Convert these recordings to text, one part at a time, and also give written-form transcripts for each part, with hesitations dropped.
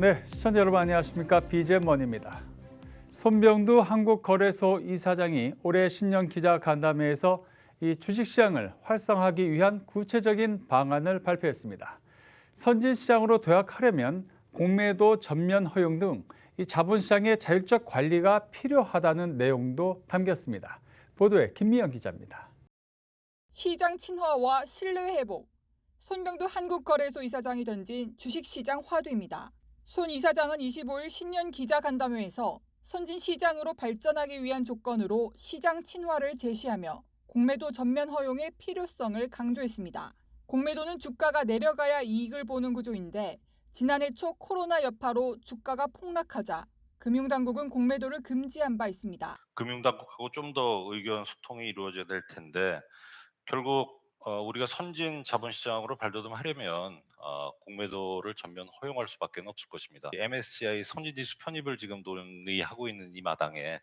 네, 시청자 여러분 안녕하십니까? BJM원입니다. 손병두 한국거래소 이사장이 올해 신년 기자간담회에서 이 주식시장을 활성화하기 위한 구체적인 방안을 발표했습니다. 선진시장으로 도약하려면 공매도 전면 허용 등 이 자본시장의 자율적 관리가 필요하다는 내용도 담겼습니다. 보도에 김미영 기자입니다. 시장 친화와 신뢰 회복, 손병두 한국거래소 이사장이 던진 주식시장 화두입니다. 손 이사장은 25일 신년 기자간담회에서 선진시장으로 발전하기 위한 조건으로 시장 친화를 제시하며 공매도 전면 허용의 필요성을 강조했습니다. 공매도는 주가가 내려가야 이익을 보는 구조인데 지난해 초 코로나 여파로 주가가 폭락하자 금융당국은 공매도를 금지한 바 있습니다. 금융당국하고 좀 더 의견 소통이 이루어져야 될 텐데 결국 우리가 선진 자본시장으로 발돋움하려면 공매도를 전면 허용할 수밖에 없을 것입니다. MSCI 선진지수 편입을 지금 논의하고 있는 이 마당에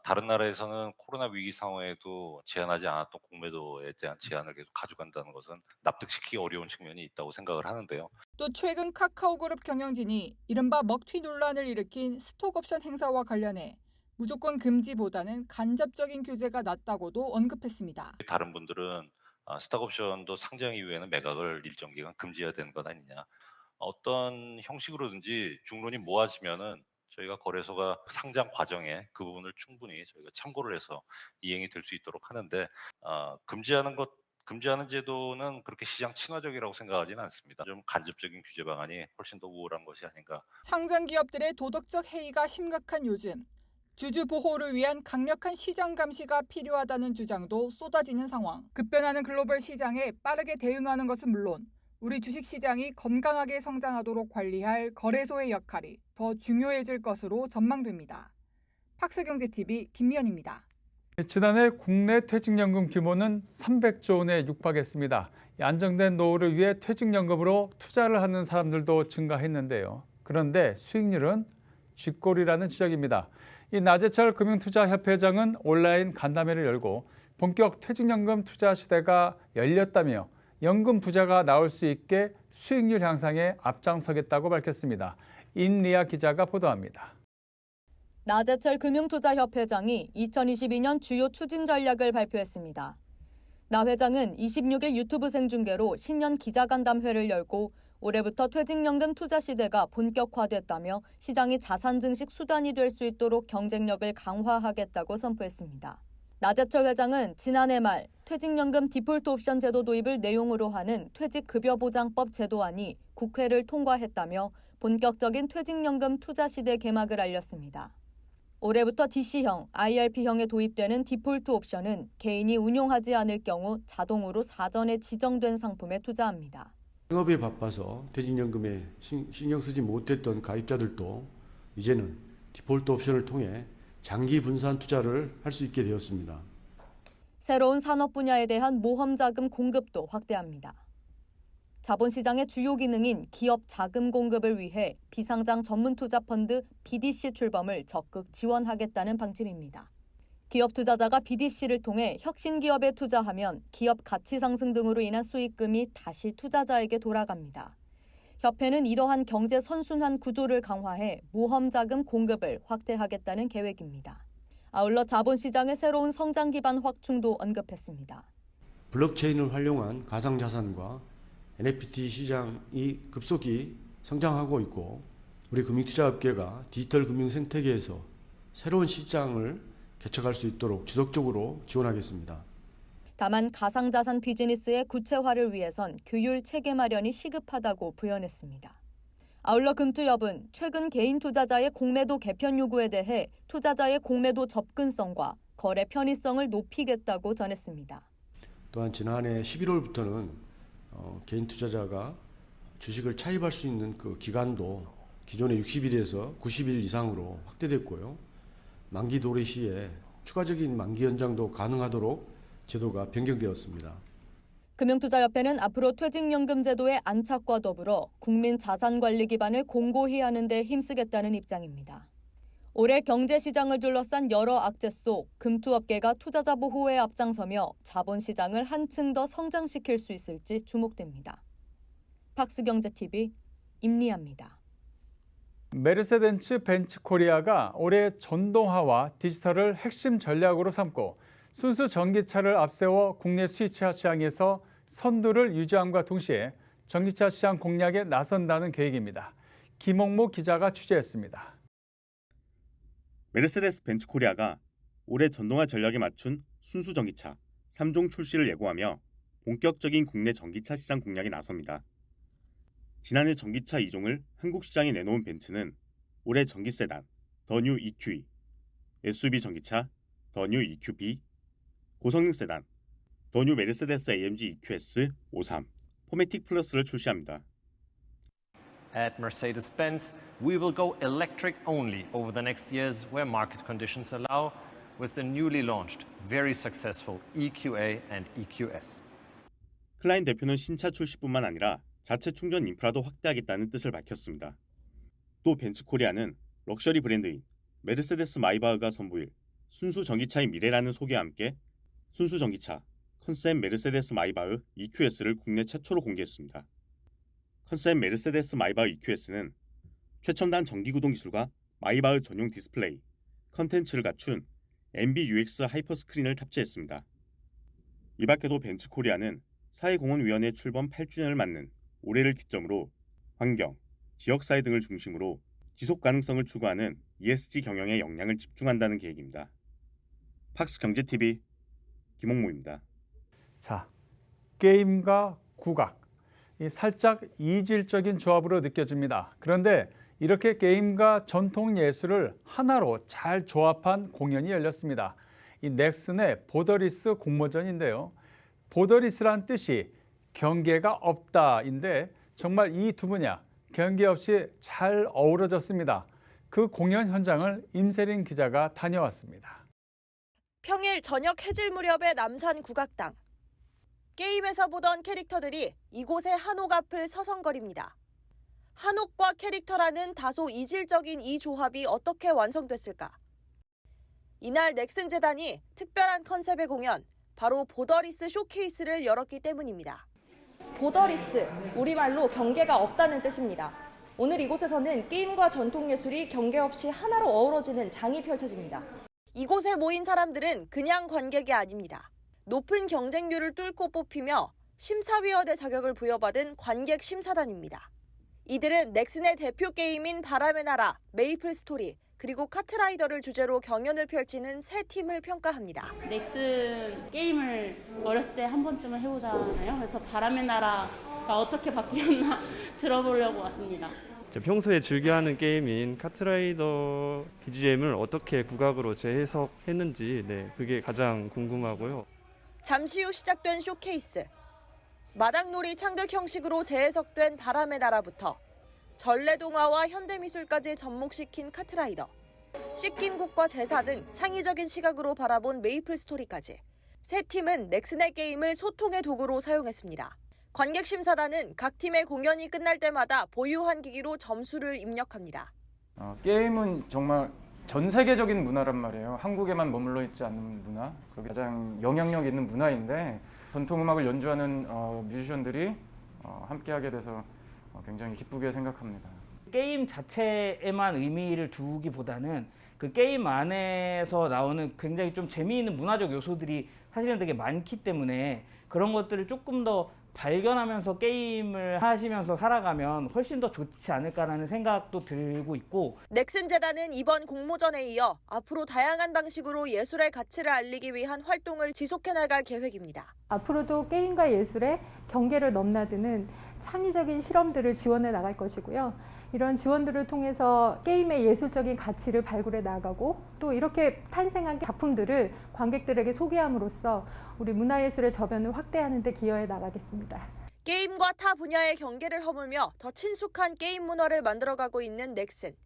다른 나라에서는 코로나 위기 상황에도 제한하지 않았던 공매도에 대한 제한을 계속 가져간다는 것은 납득시키기 어려운 측면이 있다고 생각을 하는데요. 또 최근 카카오그룹 경영진이 이른바 먹튀 논란을 일으킨 스톡옵션 행사와 관련해 무조건 금지보다는 간접적인 규제가 낫다고도 언급했습니다. 다른 분들은 스톡옵션도 상장 이후에는 매각을 일정 기간 금지해야 되는 것 아니냐. 어떤 형식으로든지 중론이 모아지면은 저희가 거래소가 상장 과정에 그 부분을 충분히 저희가 참고를 해서 이행이 될 수 있도록 하는데 금지하는 제도는 그렇게 시장 친화적이라고 생각하지는 않습니다. 좀 간접적인 규제 방안이 훨씬 더 우월한 것이 아닌가. 상장 기업들의 도덕적 해이가 심각한 요즘, 주주 보호를 위한 강력한 시장 감시가 필요하다는 주장도 쏟아지는 상황. 급변하는 글로벌 시장에 빠르게 대응하는 것은 물론 우리 주식시장이 건강하게 성장하도록 관리할 거래소의 역할이 더 중요해질 것으로 전망됩니다. 팍스경제TV 김미연입니다. 지난해 국내 퇴직연금 규모는 300조 원에 육박했습니다. 안정된 노후를 위해 퇴직연금으로 투자를 하는 사람들도 증가했는데요. 그런데 수익률은 쥐꼬리라는 지적입니다. 이 나재철 금융투자협회장은 온라인 간담회를 열고 본격 퇴직연금 투자 시대가 열렸다며 연금 부자가 나올 수 있게 수익률 향상에 앞장서겠다고 밝혔습니다. 임리아 기자가 보도합니다. 나재철 금융투자협회장이 2022년 주요 추진 전략을 발표했습니다. 나 회장은 26일 유튜브 생중계로 신년 기자간담회를 열고 올해부터 퇴직연금 투자 시대가 본격화됐다며 시장이 자산 증식 수단이 될 수 있도록 경쟁력을 강화하겠다고 선포했습니다. 나재철 회장은 지난해 말 퇴직연금 디폴트 옵션 제도 도입을 내용으로 하는 퇴직급여보장법 제도안이 국회를 통과했다며 본격적인 퇴직연금 투자 시대 개막을 알렸습니다. 올해부터 DC형, IRP형에 도입되는 디폴트 옵션은 개인이 운용하지 않을 경우 자동으로 사전에 지정된 상품에 투자합니다. 생업에 바빠서 퇴직연금에 신경 쓰지 못했던 가입자들도 이제는 디폴트 옵션을 통해 장기 분산 투자를 할 수 있게 되었습니다. 새로운 산업 분야에 대한 모험 자금 공급도 확대합니다. 자본시장의 주요 기능인 기업 자금 공급을 위해 비상장 전문 투자 펀드 BDC 출범을 적극 지원하겠다는 방침입니다. 기업 투자자가 BDC를 통해 혁신 기업에 투자하면 기업 가치 상승 등으로 인한 수익금이 다시 투자자에게 돌아갑니다. 협회는 이러한 경제 선순환 구조를 강화해 모험 자금 공급을 확대하겠다는 계획입니다. 아울러 자본시장의 새로운 성장 기반 확충도 언급했습니다. 블록체인을 활용한 가상자산과 NFT 시장이 급속히 성장하고 있고 우리 금융투자업계가 디지털 금융 생태계에서 새로운 시장을 개척할 수 있도록 지속적으로 지원하겠습니다. 다만 가상자산 비즈니스의 구체화를 위해선 규율 체계 마련이 시급하다고 부연했습니다. 아울러 금투협은 최근 개인 투자자의 공매도 개편 요구에 대해 투자자의 공매도 접근성과 거래 편의성을 높이겠다고 전했습니다. 또한 지난해 11월부터는 개인 투자자가 주식을 차입할 수 있는 그 기간도 기존의 60일에서 90일 이상으로 확대됐고요. 만기 도래 시에 추가적인 만기 연장도 가능하도록 제도가 변경되었습니다. 금융투자협회는 앞으로 퇴직연금 제도의 안착과 더불어 국민 자산관리 기반을 공고히 하는 데 힘쓰겠다는 입장입니다. 올해 경제시장을 둘러싼 여러 악재 속 금투업계가 투자자 보호에 앞장서며 자본시장을 한층 더 성장시킬 수 있을지 주목됩니다. 팍스경제TV 임리아입니다. 메르세덴츠 벤츠 코리아가 올해 전동화와 디지털을 핵심 전략으로 삼고 순수 전기차를 앞세워 국내 수입차 시장에서 선두를 유지함과 동시에 전기차 시장 공략에 나선다는 계획입니다. 김홍모 기자가 취재했습니다. 메르세데스 벤츠 코리아가 올해 전동화 전략에 맞춘 순수 전기차 3종 출시를 예고하며 본격적인 국내 전기차 시장 공략에 나섭니다. 지난해 전기차 2종을 한국 시장에 내놓은 벤츠는 올해 전기 세단 더 뉴 EQE, SUV 전기차 더 뉴 EQB, 고성능 세단 더 뉴 메르세데스 AMG EQS 53, 포매틱 플러스를 출시합니다. At Mercedes-Benz, we will go electric only over the next years where market conditions allow, with the newly launched, very successful EQA and EQS. 클라인 대표는 신차 출시뿐만 아니라 자체 충전 인프라도 확대하겠다는 뜻을 밝혔습니다. 또 벤츠 코리아는 럭셔리 브랜드인 메르세데스 마이바흐가 선보일 순수 전기차의 미래라는 소개와 함께 순수 전기차 컨셉 메르세데스 마이바흐 EQS를 국내 최초로 공개했습니다. 컨셉 메르세데스 마이바흐 EQS는 최첨단 전기구동 기술과 마이바흐 전용 디스플레이, 컨텐츠를 갖춘 MBUX 하이퍼 스크린을 탑재했습니다. 이 밖에도 벤츠 코리아는 사회공헌위원회 출범 8주년을 맞는 올해를 기점으로 환경, 지역사회 등을 중심으로 지속 가능성을 추구하는 ESG 경영에 역량을 집중한다는 계획입니다. 팍스경제TV 김홍모입니다. 자, 게임과 국악, 살짝 이질적인 조합으로 느껴집니다. 그런데 이렇게 게임과 전통 예술을 하나로 잘 조합한 공연이 열렸습니다. 이 넥슨의 보더리스 공모전인데요. 보더리스란 뜻이 경계가 없다인데 정말 이 두 분야 경계 없이 잘 어우러졌습니다. 그 공연 현장을 임세린 기자가 다녀왔습니다. 평일 저녁 해질 무렵의 남산 국악당. 게임에서 보던 캐릭터들이 이곳의 한옥 앞을 서성거립니다. 한옥과 캐릭터라는 다소 이질적인 이 조합이 어떻게 완성됐을까? 이날 넥슨 재단이 특별한 컨셉의 공연, 바로 보더리스 쇼케이스를 열었기 때문입니다. 보더리스, 우리말로 경계가 없다는 뜻입니다. 오늘 이곳에서는 게임과 전통예술이 경계 없이 하나로 어우러지는 장이 펼쳐집니다. 이곳에 모인 사람들은 그냥 관객이 아닙니다. 높은 경쟁률을 뚫고 뽑히며 심사위원회 자격을 부여받은 관객 심사단입니다. 이들은 넥슨의 대표 게임인 바람의 나라, 메이플 스토리, 그리고 카트라이더를 주제로 경연을 펼치는 세 팀을 평가합니다. 넥슨 게임을 어렸을 때 한 번쯤은 해보잖아요. 그래서 바람의 나라가 어떻게 바뀌었나 들어보려고 왔습니다. 평소에 즐겨하는 게임인 카트라이더 BGM을 어떻게 국악으로 재해석했는지 그게 가장 궁금하고요. 잠시 후 시작된 쇼케이스. 마당놀이 창극 형식으로 재해석된 바람의 나라부터 전래동화와 현대미술까지 접목시킨 카트라이더, 씻김국과 제사 등 창의적인 시각으로 바라본 메이플 스토리까지 세 팀은 넥슨의 게임을 소통의 도구로 사용했습니다. 관객 심사단은 각 팀의 공연이 끝날 때마다 보유한 기기로 점수를 입력합니다. 게임은 정말 전 세계적인 문화란 말이에요. 한국에만 머물러 있지 않는 문화, 그리고 가장 영향력 있는 문화인데 전통음악을 연주하는 뮤지션들이 함께하게 돼서 굉장히 기쁘게 생각합니다. 게임 자체에만 의미를 두기보다는 그 게임 안에서 나오는 굉장히 좀 재미있는 문화적 요소들이 사실은 되게 많기 때문에 그런 것들을 조금 더 발견하면서 게임을 하시면서 살아가면 훨씬 더 좋지 않을까라는 생각도 들고 있고, 넥슨 재단은 이번 공모전에 이어 앞으로 다양한 방식으로 예술의 가치를 알리기 위한 활동을 지속해 나갈 계획입니다. 앞으로도 게임과 예술의 경계를 넘나드는 창의적인 실험들을 지원해 나갈 것이고요. 이런 지원들을 통해서 게임의 예술적인 가치를 발굴해 나가고 또 이렇게 탄생한 작품들을 관객들에게 소개함으로써 우리 문화예술의 저변을 확대하는 데 기여해 나가겠습니다. 게임과 타 분야의 경계를 허물며 더 친숙한 게임 문화를 만들어가고 있는 넥슨.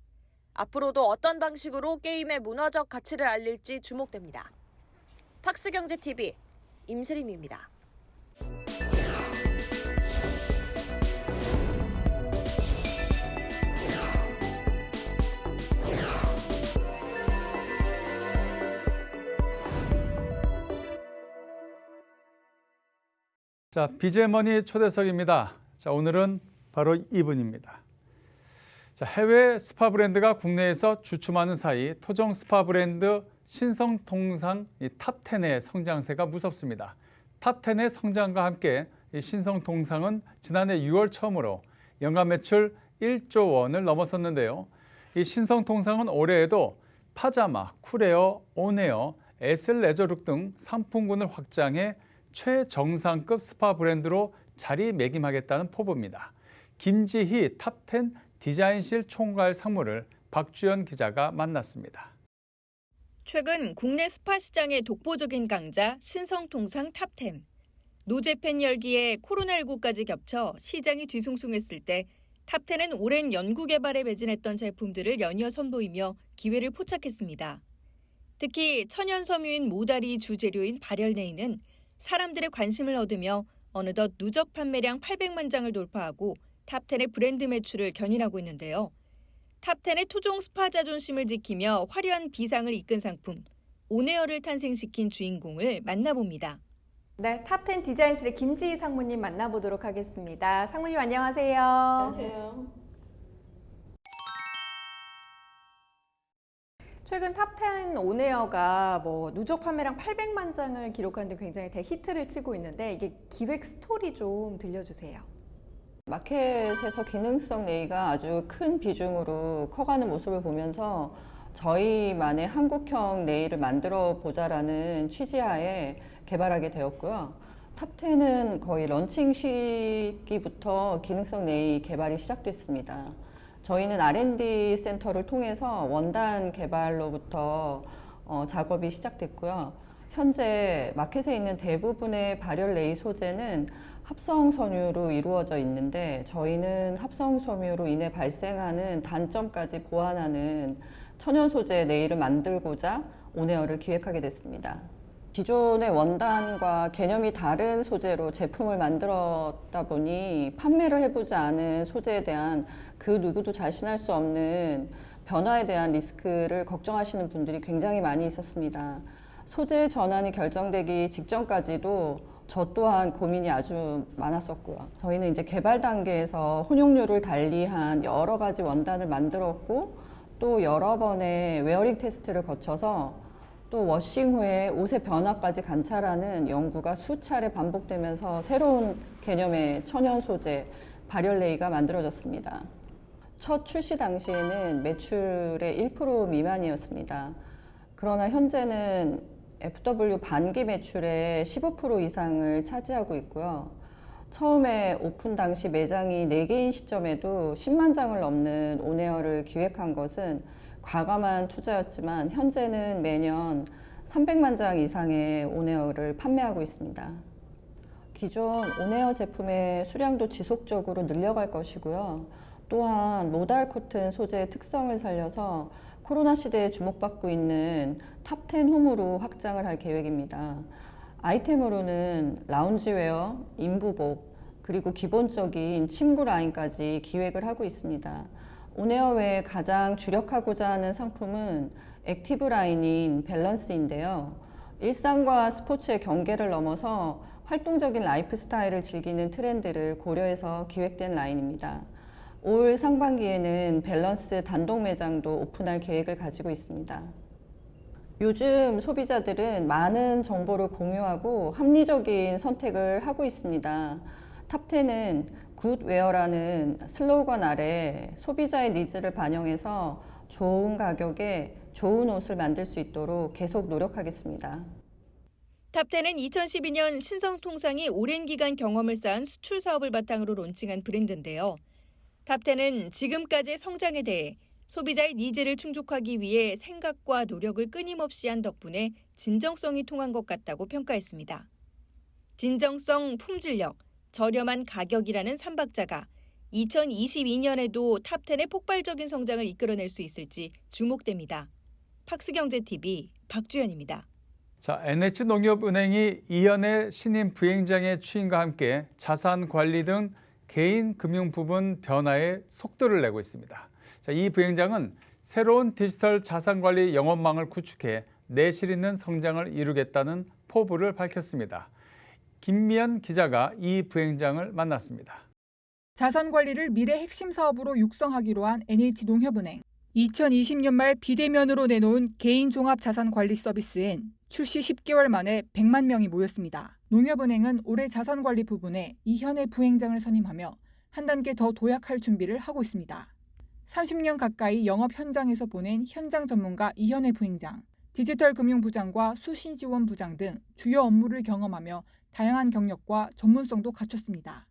앞으로도 어떤 방식으로 게임의 문화적 가치를 알릴지 주목됩니다. 팍스경제TV 임세림입니다. 자, BGM머니 초대석입니다. 자, 오늘은 바로 이분입니다. 자, 해외 스파 브랜드가 국내에서 주춤하는 사이 토종 스파 브랜드 신성통상 탑10의 성장세가 무섭습니다. 탑10의 성장과 함께 이 신성통상은 지난해 6월 처음으로 연간 매출 1조 원을 넘어섰는데요. 이 신성통상은 올해에도 파자마, 쿨에어, 온에어, 에슬레저룩 등 상품군을 확장해 최정상급 스파 브랜드로 자리매김하겠다는 포부입니다. 김지희 탑10 디자인실 총괄 상무를 박주연 기자가 만났습니다. 최근 국내 스파 시장의 독보적인 강자 신성통상 탑10. 노제팬 열기에 코로나19까지 겹쳐 시장이 뒤숭숭했을 때 탑10은 오랜 연구개발에 매진했던 제품들을 연이어 선보이며 기회를 포착했습니다. 특히 천연 섬유인 모다리 주재료인 발열네이는 사람들의 관심을 얻으며 어느덧 누적 판매량 800만 장을 돌파하고 탑10의 브랜드 매출을 견인하고 있는데요. 탑10의 토종 스파 자존심을 지키며 화려한 비상을 이끈 상품, 온에어를 탄생시킨 주인공을 만나봅니다. 네, 탑10 디자인실의 김지희 상무님 만나보도록 하겠습니다. 상무님 안녕하세요. 안녕하세요. 최근 탑10 온에어가 누적 판매량 800만 장을 기록하는데 굉장히 대히트를 치고 있는데 이게 기획 스토리 좀 들려주세요. 마켓에서 기능성 네일가 아주 큰 비중으로 커가는 모습을 보면서 저희만의 한국형 네일을 만들어 보자라는 취지하에 개발하게 되었고요. 탑10은 거의 런칭 시기부터 기능성 네일 개발이 시작됐습니다. 저희는 R&D 센터를 통해서 원단 개발로부터 작업이 시작됐고요. 현재 마켓에 있는 대부분의 발열 네일 소재는 합성 섬유로 이루어져 있는데 저희는 합성 섬유로 인해 발생하는 단점까지 보완하는 천연 소재 네일을 만들고자 온에어를 기획하게 됐습니다. 기존의 원단과 개념이 다른 소재로 제품을 만들었다 보니 판매를 해보지 않은 소재에 대한 그 누구도 자신할 수 없는 변화에 대한 리스크를 걱정하시는 분들이 굉장히 많이 있었습니다. 소재 전환이 결정되기 직전까지도 저 또한 고민이 아주 많았었고요. 저희는 이제 개발 단계에서 혼용률을 달리한 여러 가지 원단을 만들었고 또 여러 번의 웨어링 테스트를 거쳐서 또 워싱 후에 옷의 변화까지 관찰하는 연구가 수차례 반복되면서 새로운 개념의 천연 소재 발열네이가 만들어졌습니다. 첫 출시 당시에는 매출의 1% 미만이었습니다. 그러나 현재는 FW 반기 매출의 15% 이상을 차지하고 있고요. 처음에 오픈 당시 매장이 4개인 시점에도 10만 장을 넘는 온에어를 기획한 것은 과감한 투자였지만 현재는 매년 300만 장 이상의 온에어를 판매하고 있습니다. 기존 온에어 제품의 수량도 지속적으로 늘려갈 것이고요. 또한 모달 코튼 소재의 특성을 살려서 코로나 시대에 주목받고 있는 탑10 홈으로 확장을 할 계획입니다. 아이템으로는 라운지웨어, 인부복, 그리고 기본적인 침구 라인까지 기획을 하고 있습니다. 온에어 외에 가장 주력하고자 하는 상품은 액티브 라인인 밸런스인데요. 일상과 스포츠의 경계를 넘어서 활동적인 라이프 스타일을 즐기는 트렌드를 고려해서 기획된 라인입니다. 올 상반기에는 밸런스 단독 매장도 오픈할 계획을 가지고 있습니다. 요즘 소비자들은 많은 정보를 공유하고 합리적인 선택을 하고 있습니다. 탑10은 굿웨어라는 슬로건 아래 소비자의 니즈를 반영해서 좋은 가격에 좋은 옷을 만들 수 있도록 계속 노력하겠습니다. 탑10은 2012년 신성통상이 오랜 기간 경험을 쌓은 수출 사업을 바탕으로 론칭한 브랜드인데요. 탑10은 지금까지의 성장에 대해 소비자의 니즈를 충족하기 위해 생각과 노력을 끊임없이 한 덕분에 진정성이 통한 것 같다고 평가했습니다. 진정성, 품질력, 저렴한 가격이라는 삼박자가 2022년에도 탑10의 폭발적인 성장을 이끌어낼 수 있을지 주목됩니다. 팍스경제TV 박주연입니다. 자, NH농협은행이 이연의 신임 부행장의 취임과 함께 자산 관리 등 개인 금융 부분 변화에 속도를 내고 있습니다. 자, 이 부행장은 새로운 디지털 자산 관리 영업망을 구축해 내실 있는 성장을 이루겠다는 포부를 밝혔습니다. 김미연 기자가 이 부행장을 만났습니다. 자산 관리를 미래 핵심 사업으로 육성하기로 한 NH농협은행. 2020년 말 비대면으로 내놓은 개인 종합 자산 관리 서비스엔 출시 10개월 만에 100만 명이 모였습니다. 농협은행은 올해 자산 관리 부분에 이현애 부행장을 선임하며 한 단계 더 도약할 준비를 하고 있습니다. 30년 가까이 영업 현장에서 보낸 현장 전문가 이현애 부행장, 디지털 금융부장과 수신지원부장 등 주요 업무를 경험하며 다양한 경력과 전문성도 갖췄습니다.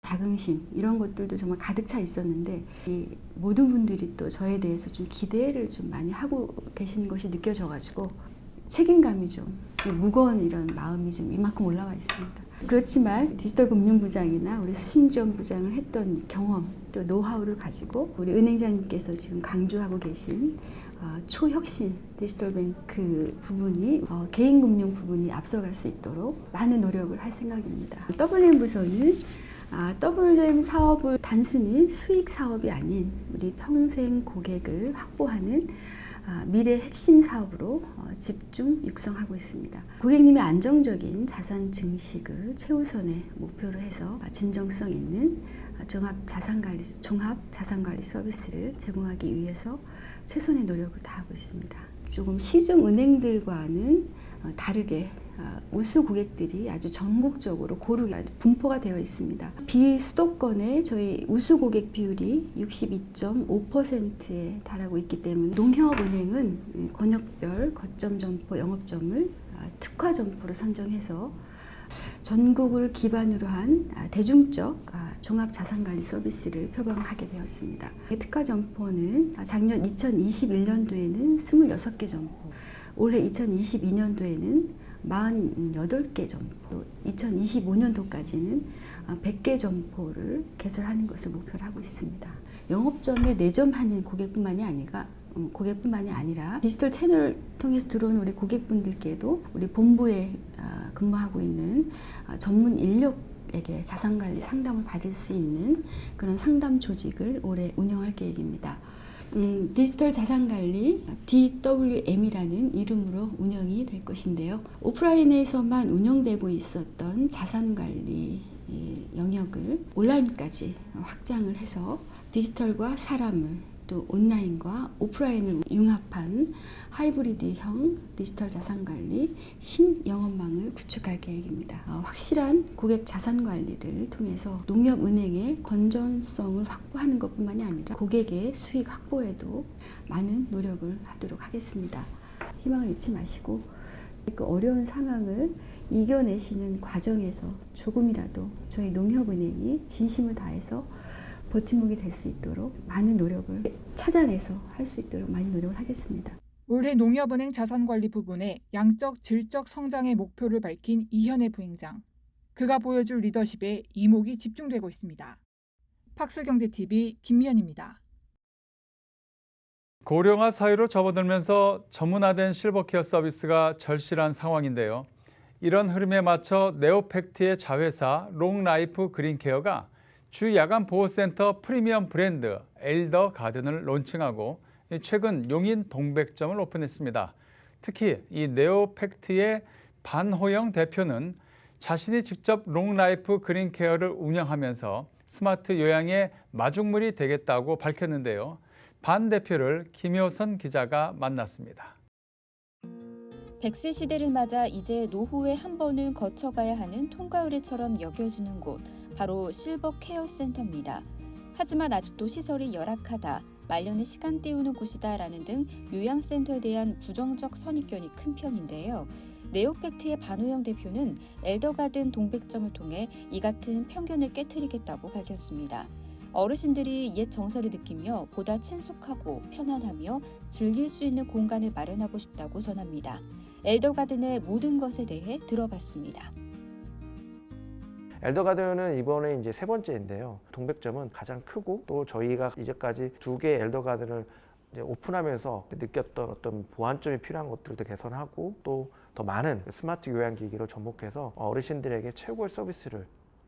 자긍심 이런 것들도 정말 가득 차 있었는데 이 모든 분들이 또 저에 대해서 좀 기대를 좀 많이 하고 계시는 것이 느껴져가지고 책임감이 좀 무거운 이런 마음이 좀 이만큼 올라와 있습니다. 그렇지만 디지털 금융부장이나 우리 수신지원부장을 했던 경험 또 노하우를 가지고 우리 은행장님께서 지금 강조하고 계신 초혁신 디지털뱅크 부분이 개인금융 부분이 앞서갈 수 있도록 많은 노력을 할 생각입니다. WM 부서는 WM 사업을 단순히 수익 사업이 아닌 우리 평생 고객을 확보하는 미래 핵심 사업으로 집중 육성하고 있습니다. 고객님의 안정적인 자산 증식을 최우선의 목표로 해서 진정성 있는 종합 자산관리 서비스를 제공하기 위해서 최선의 노력을 다하고 있습니다. 조금 시중 은행들과는 다르게 우수 고객들이 아주 전국적으로 고루 분포가 되어 있습니다. 비수도권의 저희 우수 고객 비율이 62.5%에 달하고 있기 때문에 농협은행은 권역별 거점 점포 영업점을 특화 점포로 선정해서 전국을 기반으로 한 대중적 종합 자산관리 서비스를 표방하게 되었습니다. 특화 점포는 작년 2021년도에는 26개 점포, 올해 2022년도에는 48개 점포, 2025년도까지는 100개 점포를 개설하는 것을 목표로 하고 있습니다. 영업점에 내점하는 고객뿐만이 아니라 디지털 채널을 통해서 들어오는 우리 고객분들께도 우리 본부에 근무하고 있는 전문 인력에게 자산관리 상담을 받을 수 있는 그런 상담 조직을 올해 운영할 계획입니다. 디지털 자산관리 DWM이라는 이름으로 운영이 될 것인데요. 오프라인에서만 운영되고 있었던 자산관리 영역을 온라인까지 확장을 해서 디지털과 사람을 또 온라인과 오프라인을 융합한 하이브리드형 디지털 자산관리 신영업망을 구축할 계획입니다. 확실한 고객 자산관리를 통해서 농협은행의 건전성을 확보하는 것뿐만이 아니라 고객의 수익 확보에도 많은 노력을 하도록 하겠습니다. 희망을 잃지 마시고 그 어려운 상황을 이겨내시는 과정에서 조금이라도 저희 농협은행이 진심을 다해서 버팀목이 될 수 있도록 많은 노력을 찾아내서 할 수 있도록 많은 노력을 하겠습니다. 올해 농협은행 자산관리 부분에 양적, 질적 성장의 목표를 밝힌 이현애 부행장. 그가 보여줄 리더십에 이목이 집중되고 있습니다. 팍스경제TV 김미연입니다. 고령화 사회로 접어들면서 전문화된 실버케어 서비스가 절실한 상황인데요. 이런 흐름에 맞춰 네오팩트의 자회사 롱라이프 그린케어가 주 야간 보호센터 프리미엄 브랜드 엘더 가든을 론칭하고 최근 용인 동백점을 오픈했습니다. 특히 이 네오팩트의 반호영 대표는 자신이 직접 롱라이프 그린케어를 운영하면서 스마트 요양의 마중물이 되겠다고 밝혔는데요. 반 대표를 김효선 기자가 만났습니다. 100세 시대를 맞아 이제 노후에 한 번은 거쳐가야 하는 통과의례처럼 여겨지는 곳, 바로 실버 케어 센터입니다. 하지만 아직도 시설이 열악하다, 말년에 시간 때우는 곳이다라는 등 요양센터에 대한 부정적 선입견이 큰 편인데요. 네오팩트의 반호영 대표는 엘더가든 동백점을 통해 이 같은 편견을 깨트리겠다고 밝혔습니다. 어르신들이 옛 정서를 느끼며 보다 친숙하고 편안하며 즐길 수 있는 공간을 마련하고 싶다고 전합니다. 엘더가든의 모든 것에 대해 들어봤습니다. 엘더가든은 이번에 이제 3번째인데요. 동백점은 가장 크고 또 저희가 이제까지 2개의 엘더가든을 이제 오픈하면서 느꼈던 어떤 보완점이 필요한 것들도 개선하고 또 더 많은 스마트 요양기기를 접목해서 어르신들에게 최고의 서비스를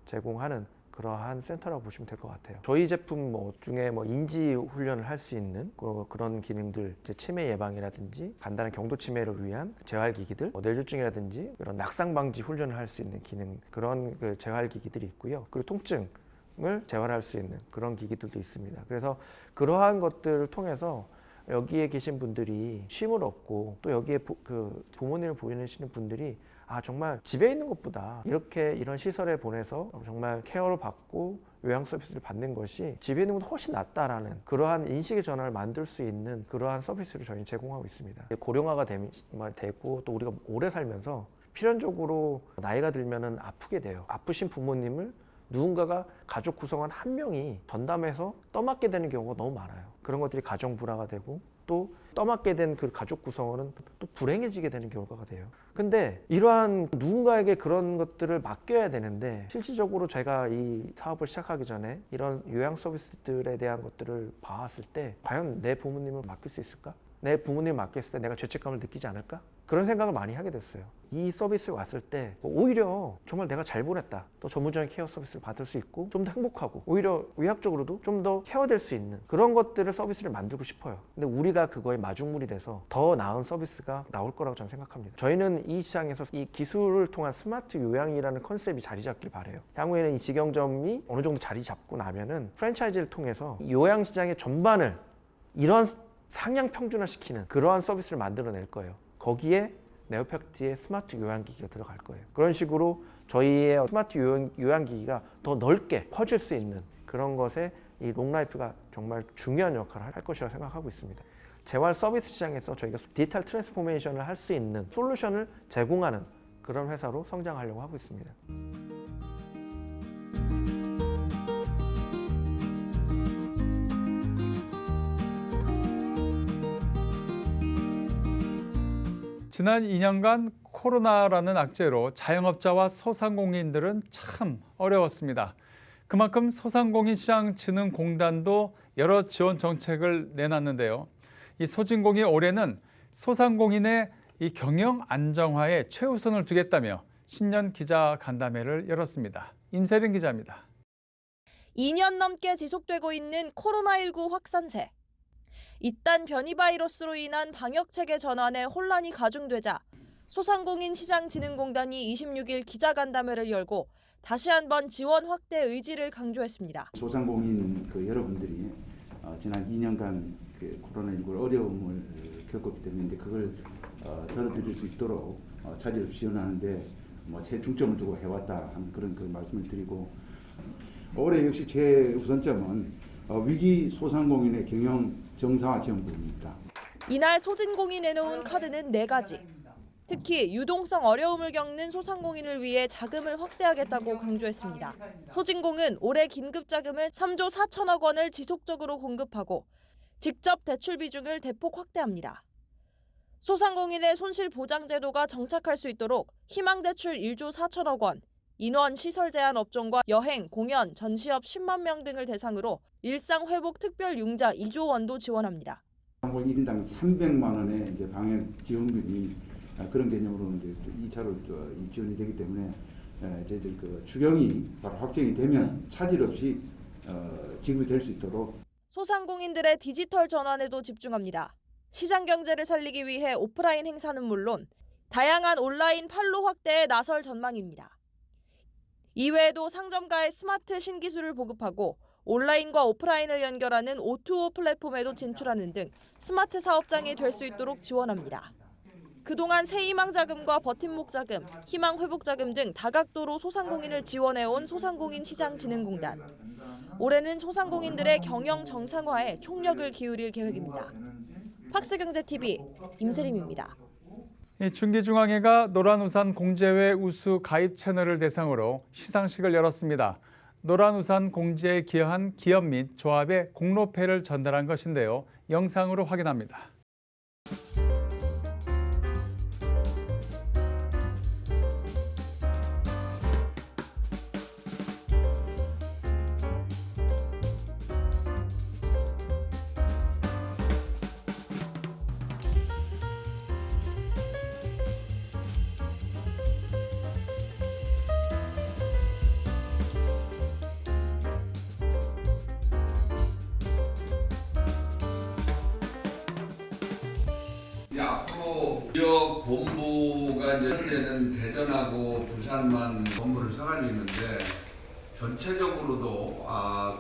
제공하는 그러한 센터라고 보시면 될 것 같아요. 저희 제품 중에 인지 훈련을 할 수 있는 그런 기능들, 치매 예방이라든지 간단한 경도 치매를 위한 재활기기들, 뇌졸중이라든지 이런 낙상 방지 훈련을 할 수 있는 기능, 그런 재활기기들이 있고요. 그리고 통증 을 재활할 수 있는 그런 기기들도 있습니다. 그래서 그러한 것들을 통해서 여기에 계신 분들이 쉼을 얻고 또 여기에 부모님을 보내시는 분들이 정말 집에 있는 것보다 이런 시설에 보내서 정말 케어를 받고 요양 서비스를 받는 것이 집에 있는 것보다 훨씬 낫다라는 그러한 인식의 전환을 만들 수 있는 그러한 서비스를 저희는 제공하고 있습니다. 고령화가 되고 또 우리가 오래 살면서 필연적으로 나이가 들면은 아프게 돼요. 아프신 부모님을 누군가가 가족 구성원 한 명이 전담해서 떠맡게 되는 경우가 너무 많아요. 그런 것들이 가정 불화가 되고 또 떠맡게 된 그 가족 구성원은 또 불행해지게 되는 결과가 돼요. 근데 이러한 누군가에게 그런 것들을 맡겨야 되는데 실질적으로 제가 이 사업을 시작하기 전에 이런 요양 서비스들에 대한 것들을 봐왔을 때 과연 내 부모님을 맡길 수 있을까? 내 부모님을 맡겼을 때 내가 죄책감을 느끼지 않을까? 그런 생각을 많이 하게 됐어요. 이 서비스에 왔을 때 오히려 정말 내가 잘 보냈다. 또 전문적인 케어 서비스를 받을 수 있고 좀 더 행복하고 오히려 의학적으로도 좀 더 케어될 수 있는 그런 것들을 서비스를 만들고 싶어요. 근데 우리가 그거에 마중물이 돼서 더 나은 서비스가 나올 거라고 저는 생각합니다. 저희는 이 시장에서 이 기술을 통한 스마트 요양이라는 컨셉이 자리 잡길 바라요. 향후에는 이 직영점이 어느 정도 자리 잡고 나면은 프랜차이즈를 통해서 요양 시장의 전반을 이런 상향 평준화시키는 그러한 서비스를 만들어낼 거예요. 거기에 네오팩트의 스마트 요양기기가 들어갈 거예요. 그런 식으로 저희의 스마트 요양기기가 더 넓게 퍼질 수 있는 그런 것에 이 롱라이프가 정말 중요한 역할을 할 것이라고 생각하고 있습니다. 재활 서비스 시장에서 저희가 디지털 트랜스포메이션을 할 수 있는 솔루션을 제공하는 그런 회사로 성장하려고 하고 있습니다. 지난 2년간 코로나라는 악재로 자영업자와 소상공인들은 참 어려웠습니다. 그만큼 소상공인시장진흥공단도 여러 지원 정책을 내놨는데요. 이 소진공이 올해는 소상공인의 이 경영 안정화에 최우선을 두겠다며 신년 기자간담회를 열었습니다. 임세린 기자입니다. 2년 넘게 지속되고 있는 코로나19 확산세. 잇단 변이 바이러스로 인한 방역체계 전환에 혼란이 가중되자 소상공인시장진흥공단이 26일 기자간담회를 열고 다시 한번 지원 확대 의지를 강조했습니다. 소상공인 여러분들이 지난 2년간 코로나19 어려움을 겪었기 때문에 이제 그걸 덜어드릴 수 있도록 차질 지원하는데 최중점을 두고 해왔다 하는 그런 말씀을 드리고 올해 역시 제 우선점은 위기 소상공인의 경영 정상화 지원부입니다. 이날 소진공이 내놓은 카드는 4가지. 특히 유동성 어려움을 겪는 소상공인을 위해 자금을 확대하겠다고 강조했습니다. 소진공은 올해 긴급자금을 3조 4천억 원을 지속적으로 공급하고 직접 대출 비중을 대폭 확대합니다. 소상공인의 손실보장제도가 정착할 수 있도록 희망대출 1조 4천억 원, 인원 시설 제한 업종과 여행, 공연, 전시업 10만 명 등을 대상으로 일상회복 특별융자 2조 원도 지원합니다. 소상공인 1인당 300만 원의 이제 방역 지원금이 그런 개념으로 이제 2차로 지원이 되기 때문에 저희들 추경이 바로 확정이 되면 차질 없이 지급이 될 수 있도록 소상공인들의 디지털 전환에도 집중합니다. 시장 경제를 살리기 위해 오프라인 행사는 물론 다양한 온라인 판로 확대에 나설 전망입니다. 이외에도 상점가의 스마트 신기술을 보급하고 온라인과 오프라인을 연결하는 O2O 플랫폼에도 진출하는 등 스마트 사업장이 될 수 있도록 지원합니다. 그동안 새희망자금과 버팀목자금, 희망회복자금 등 다각도로 소상공인을 지원해온 소상공인시장진흥공단. 올해는 소상공인들의 경영 정상화에 총력을 기울일 계획입니다. 팍스경제TV 임세림입니다. 중기중앙회가 노란우산 공제회 우수 가입 채널을 대상으로 시상식을 열었습니다. 노란우산 공제에 기여한 기업 및 조합의 공로패를 전달한 것인데요. 영상으로 확인합니다. 앞으로 지역 본부가 이제 현재는 대전하고 부산만 본부를 서가지고 있는데 전체적으로도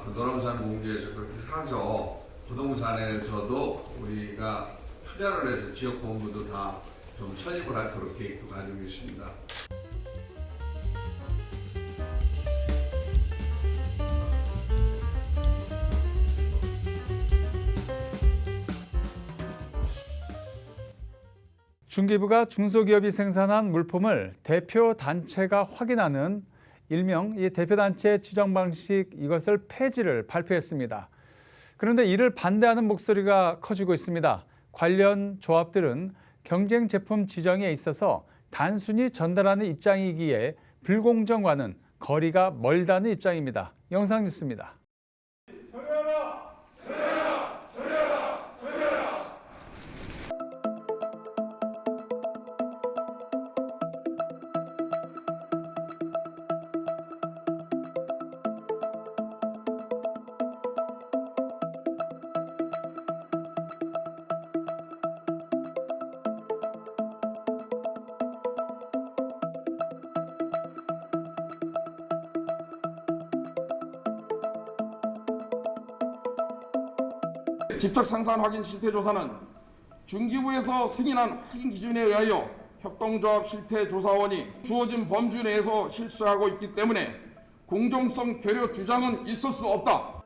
부동산 공개에서 그렇게 사서 부동산에서도 우리가 투자를 해서 지역 본부도 다 좀 선입을 할 그런 계획도 가지고 있습니다. 중기부가 중소기업이 생산한 물품을 대표 단체가 확인하는 일명 이 대표 단체 지정 방식 이것을 폐지를 발표했습니다. 그런데 이를 반대하는 목소리가 커지고 있습니다. 관련 조합들은 경쟁 제품 지정에 있어서 단순히 전달하는 입장이기에 불공정과는 거리가 멀다는 입장입니다. 영상 뉴스입니다. 집적 상산 확인 실태 조사는 중기부에서 승인한 확인 기준에 의하여 협동조합 실태 조사원이 주어진 범주 내에서 실시하고 있기 때문에 공정성 결여 주장은 있을 수 없다.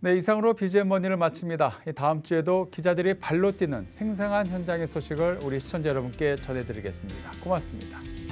네, 이상으로 BGM 머니를 마칩니다. 다음 주에도 기자들이 발로 뛰는 생생한 현장의 소식을 우리 시청자 여러분께 전해드리겠습니다. 고맙습니다.